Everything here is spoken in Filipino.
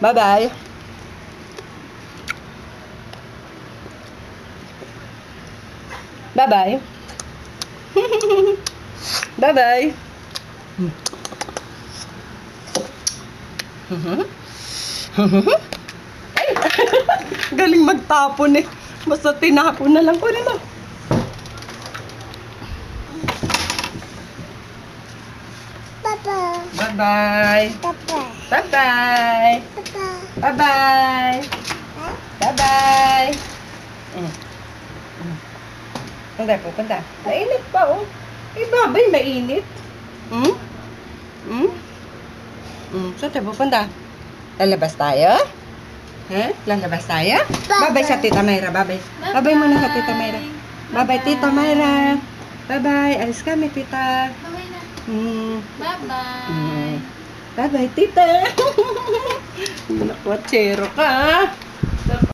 Bye-bye. Bye-bye. Bye-bye. Ay! Galing magtapon eh. Basta tinapon na lang ko rin ah. Bye-bye. Bye-bye. Bye-bye. Bye-bye. Punta po, punta. Mainit pa oh. Eh, babay, mainit. Saan tayo pupunta? Lalabas tayo? Ha? Lalabas tayo? Babay sa Tita Mayra, babay. Babay muna sa Tita Mayra. Babay, Tita Mayra. Bye-bye. Alis kami, Tita. Bye na. Bye-bye. Bye-bye, Tita. Nakwachero ka.